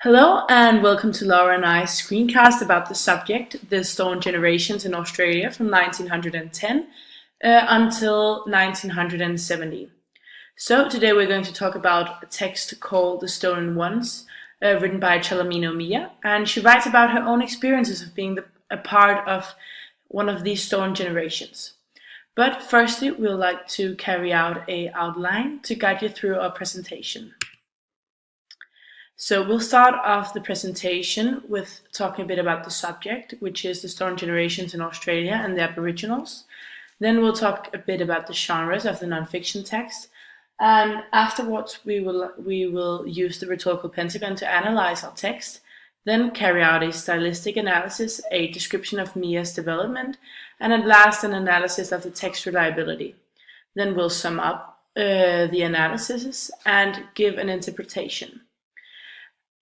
Hello and welcome to Laura and I's screencast about the subject, the Stolen Generations in Australia from 1910 until 1970. So today we're going to talk about a text called The Stolen Ones, written by Chalamino Mia, and she writes about her own experiences of being a part of one of these stolen generations. But firstly, we'd like to carry out a outline to guide you through our presentation. So we'll start off the presentation with talking a bit about the subject, which is the stolen generations in Australia and the Aboriginals. Then we'll talk a bit about the genres of the nonfiction text. And afterwards, we will use the rhetorical pentagon to analyze our text, then carry out a stylistic analysis, a description of Mia's development, and at last an analysis of the text reliability. Then we'll sum up the analysis and give an interpretation.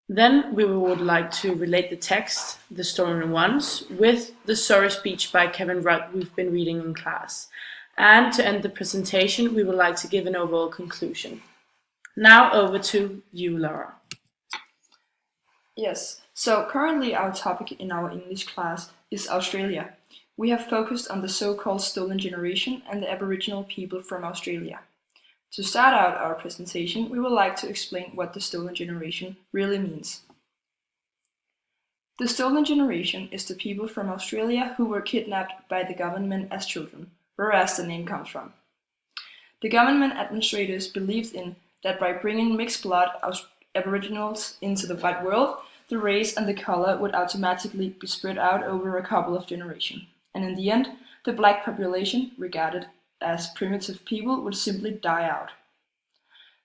Then we would like to relate the text, The Stolen Ones, with the Sorry speech by Kevin Rudd we've been reading in class. And to end the presentation, we would like to give an overall conclusion. Now over to you, Laura. Yes, so currently our topic in our English class is Australia. We have focused on the so-called stolen generation and the Aboriginal people from Australia. To start out our presentation, we would like to explain what the stolen generation really means. The stolen generation is the people from Australia who were kidnapped by the government as children, whereas the name comes from. The government administrators believed in that by bringing mixed blood Aboriginals into the white world, the race and the color would automatically be spread out over a couple of generations, and in the end, the black population, regarded as primitive people, would simply die out.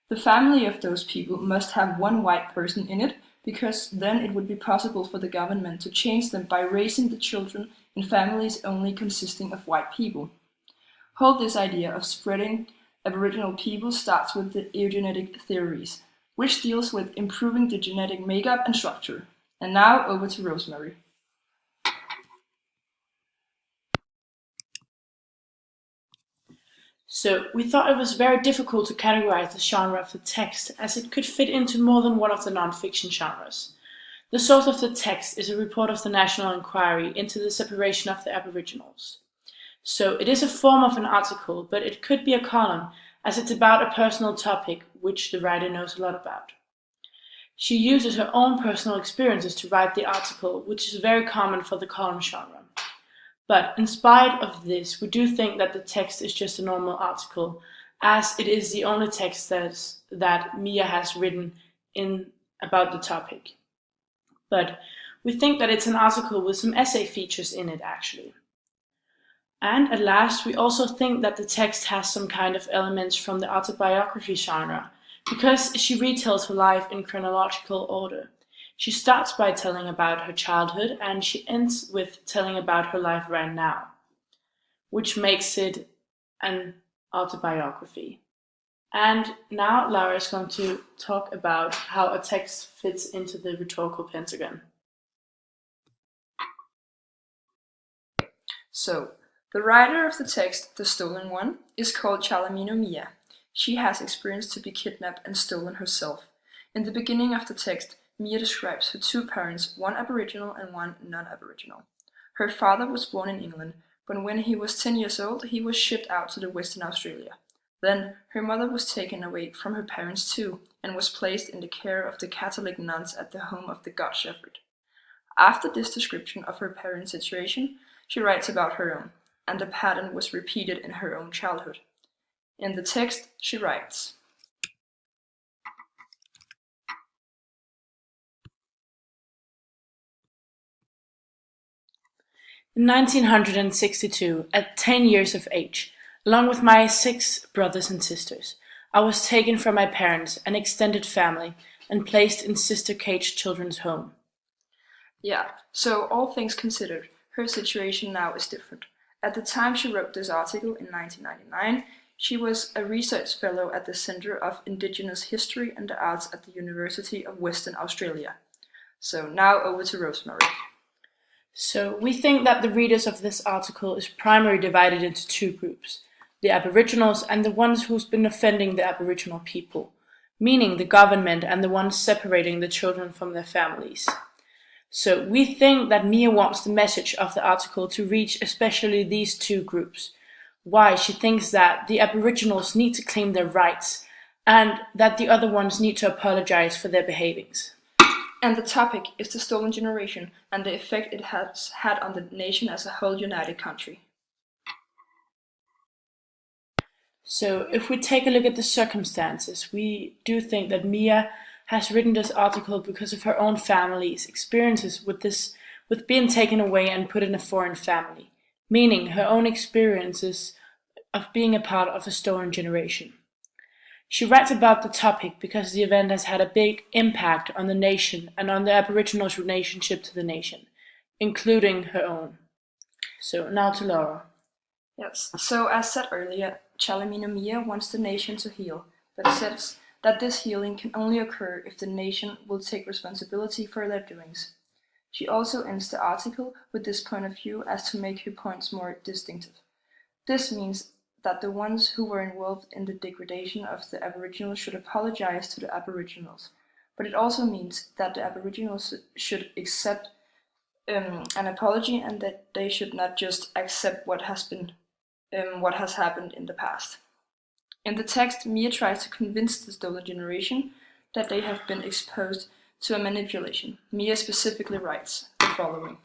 The family of those people must have one white person in it, because then it would be possible for the government to change them by raising the children in families only consisting of white people. Whole this idea of spreading Aboriginal people starts with the eugenetic theories, which deals with improving the genetic makeup and structure. And now over to Rosemary. So we thought it was very difficult to categorize the genre of the text, as it could fit into more than one of the non-fiction genres. The source of the text is a report of the National Inquiry into the separation of the Aboriginals. So it is a form of an article, but it could be a column, as it's about a personal topic which the writer knows a lot about. She uses her own personal experiences to write the article, which is very common for the column genre. But in spite of this, we do think that the text is just a normal article, as it is the only text that Mia has written about the topic. But we think that it's an article with some essay features in it, actually. And at last, we also think that the text has some kind of elements from the autobiography genre, because she retells her life in chronological order. She starts by telling about her childhood, and she ends with telling about her life right now, which makes it an autobiography. And now Laura is going to talk about how a text fits into the rhetorical pentagon. So, the writer of the text, The Stolen One, is called Chalamino Mia. She has experienced to be kidnapped and stolen herself. In the beginning of the text, Mia describes her two parents, one Aboriginal and one non-Aboriginal. Her father was born in England, but when he was 10 years old, he was shipped out to the Western Australia. Then, her mother was taken away from her parents too, and was placed in the care of the Catholic nuns at the home of the God Shepherd. After this description of her parents' situation, she writes about her own, and the pattern was repeated in her own childhood. In the text, she writes, In 1962, at 10 years of age, along with my 6 brothers and sisters, I was taken from my parents and extended family and placed in Sister Kate's children's home. Yeah, so all things considered, her situation now is different. At the time she wrote this article in 1999, she was a research fellow at the Centre of Indigenous History and the Arts at the University of Western Australia. So now over to Rosemary. So we think that the readers of this article is primarily divided into two groups, the Aboriginals and the ones who's been offending the Aboriginal people, meaning the government and the ones separating the children from their families. So we think that Mia wants the message of the article to reach especially these two groups. Why she thinks that the Aboriginals need to claim their rights and that the other ones need to apologize for their behavings. And the topic is the stolen generation and the effect it has had on the nation as a whole united country. So if we take a look at the circumstances, we do think that Mia has written this article because of her own family's experiences with being taken away and put in a foreign family, meaning her own experiences of being a part of a stolen generation. She writes about the topic because the event has had a big impact on the nation and on the Aboriginals' relationship to the nation, including her own. So now to Laura. Yes, so as said earlier, Chalamino Mia wants the nation to heal, but says that this healing can only occur if the nation will take responsibility for their doings. She also ends the article with this point of view as to make her points more distinctive. This means that the ones who were involved in the degradation of the Aboriginals should apologize to the Aboriginals, but it also means that the Aboriginals should accept an apology and that they should not just accept what has happened in the past. In the text, Mia tries to convince the stolen generation that they have been exposed to a manipulation. Mia specifically writes the following.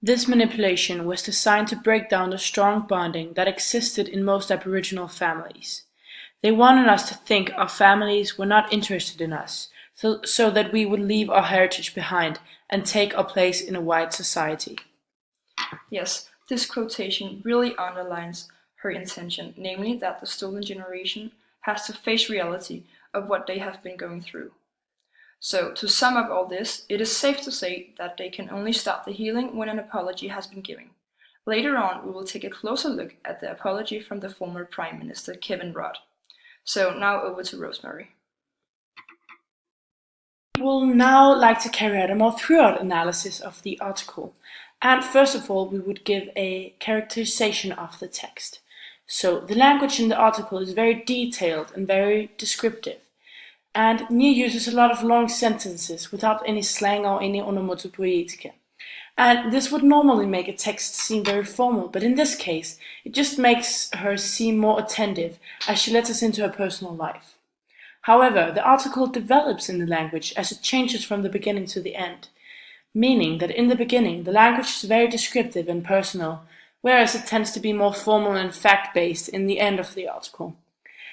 This manipulation was designed to break down the strong bonding that existed in most Aboriginal families. They wanted us to think our families were not interested in us, so that we would leave our heritage behind and take our place in a white society. Yes, this quotation really underlines her intention, namely that the stolen generation has to face reality of what they have been going through. So, to sum up all this, it is safe to say that they can only start the healing when an apology has been given. Later on, we will take a closer look at the apology from the former Prime Minister Kevin Rudd. So, now over to Rosemary. We will now like to carry out a more thorough analysis of the article. And first of all, we would give a characterization of the text. So, the language in the article is very detailed and very descriptive. And Mia uses a lot of long sentences without any slang or any onomatopoetica. And this would normally make a text seem very formal, but in this case, it just makes her seem more attentive as she lets us into her personal life. However, the article develops in the language as it changes from the beginning to the end, meaning that in the beginning, the language is very descriptive and personal, whereas it tends to be more formal and fact-based in the end of the article.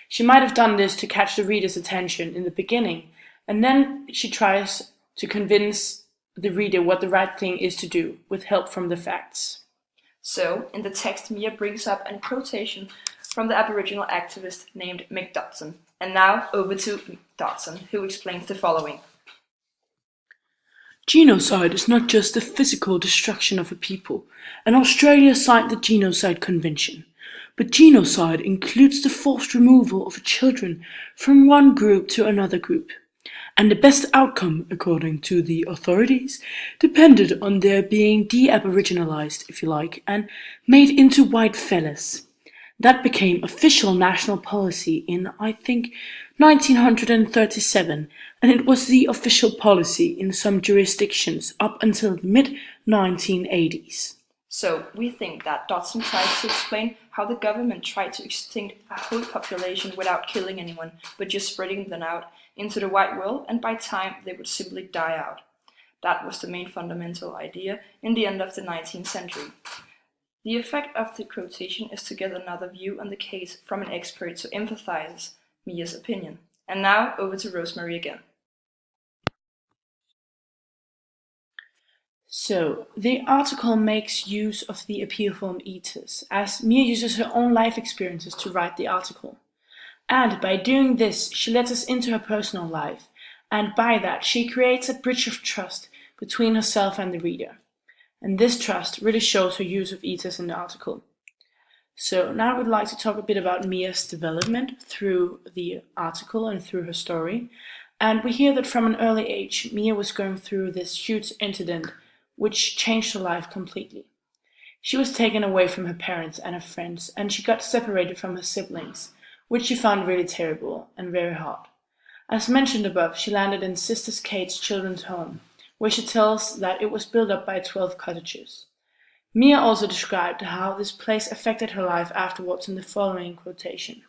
She might have done this to catch the reader's attention in the beginning, and then she tries to convince the reader what the right thing is to do, with help from the facts. So, in the text, Mia brings up a quotation from the Aboriginal activist named Mick Dodson. And now, over to Mick Dodson, who explains the following. Genocide is not just the physical destruction of a people, and Australia signed the Genocide Convention. But genocide includes the forced removal of children from one group to another group. And the best outcome, according to the authorities, depended on their being de-aboriginalized, if you like, and made into white fellas. That became official national policy in, I think, 1937, and it was the official policy in some jurisdictions up until the mid-1980s. So, we think that Dodson tries to explain how the government tried to extinct a whole population without killing anyone, but just spreading them out into the white world, and by time they would simply die out. That was the main fundamental idea in the end of the 19th century. The effect of the quotation is to get another view on the case from an expert to emphasize Mia's opinion. And now, over to Rosemary again. So, the article makes use of the apiiform eaters, as Mia uses her own life experiences to write the article. And by doing this, she lets us into her personal life, and by that she creates a bridge of trust between herself and the reader. And this trust really shows her use of eaters in the article. So now I would like to talk a bit about Mia's development through the article and through her story. And we hear that from an early age, Mia was going through this huge incident which changed her life completely. She was taken away from her parents and her friends, and she got separated from her siblings, which she found really terrible and very hard. As mentioned above, she landed in Sister Kate's children's home, where she tells that it was built up by 12 cottagers. Mia also described how this place affected her life afterwards in the following quotation.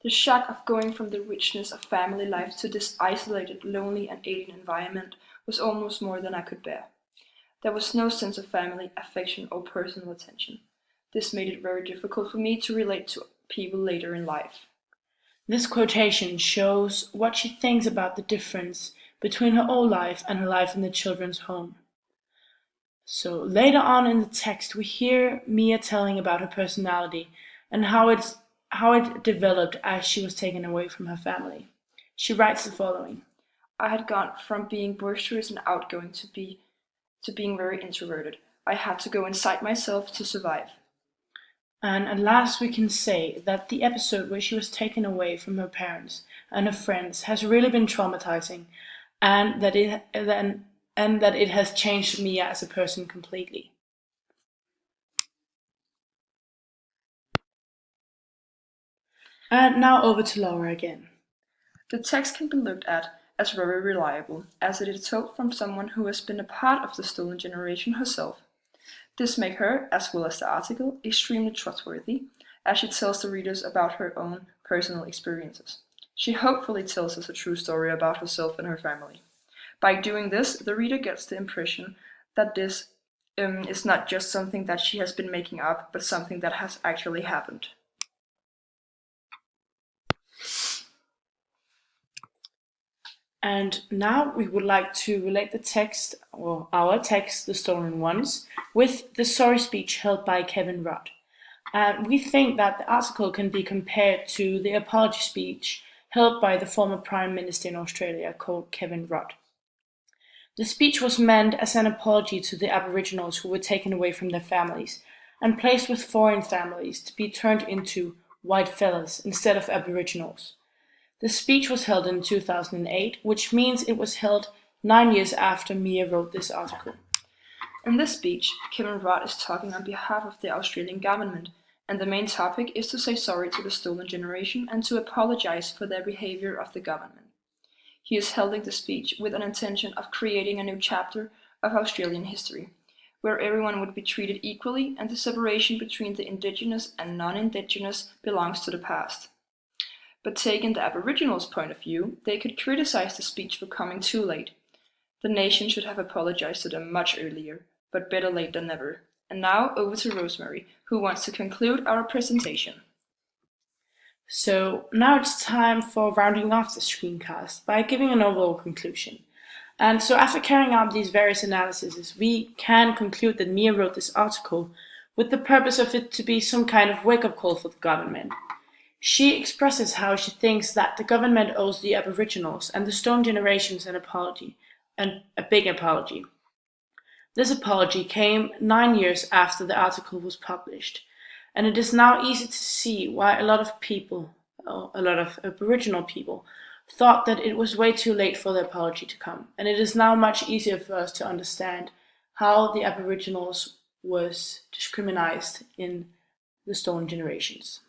The shock of going from the richness of family life to this isolated, lonely, and alien environment was almost more than I could bear. There was no sense of family, affection, or personal attention. This made it very difficult for me to relate to people later in life. This quotation shows what she thinks about the difference between her old life and her life in the children's home. So later on in the text, we hear Mia telling about her personality and how it developed as she was taken away from her family. She writes the following. I had gone from being boisterous and outgoing to being very introverted. I had to go inside myself to survive. And at last we can say that the episode where she was taken away from her parents and her friends has really been traumatizing, and that it has changed Mia as a person completely. And now over to Laura again. The text can be looked at as very reliable, as it is told from someone who has been a part of the stolen generation herself. This makes her, as well as the article, extremely trustworthy, as she tells the readers about her own personal experiences. She hopefully tells us a true story about herself and her family. By doing this, the reader gets the impression that this is not just something that she has been making up, but something that has actually happened. And now we would like to relate the text, or our text, The Stolen Ones, with the sorry speech held by Kevin Rudd. And we think that the article can be compared to the apology speech held by the former Prime Minister in Australia called Kevin Rudd. The speech was meant as an apology to the Aboriginals who were taken away from their families and placed with foreign families to be turned into white fellas instead of Aboriginals. The speech was held in 2008, which means it was held 9 years after Mia wrote this article. In this speech, Kevin Rudd is talking on behalf of the Australian government, and the main topic is to say sorry to the stolen generation and to apologize for their behavior of the government. He is holding the speech with an intention of creating a new chapter of Australian history, where everyone would be treated equally and the separation between the Indigenous and non-Indigenous belongs to the past. But taking the Aboriginals' point of view, they could criticize the speech for coming too late. The nation should have apologized to them much earlier, but better late than never. And now over to Rosemary, who wants to conclude our presentation. So now it's time for rounding off the screencast by giving an overall conclusion. And so after carrying out these various analyses, we can conclude that Mia wrote this article with the purpose of it to be some kind of wake-up call for the government. She expresses how she thinks that the government owes the Aboriginals and the Stolen Generations an apology, and a big apology. This apology came 9 years after the article was published, and it is now easy to see why a lot of Aboriginal people, thought that it was way too late for the apology to come, and it is now much easier for us to understand how the Aboriginals was discriminated in the Stolen Generations.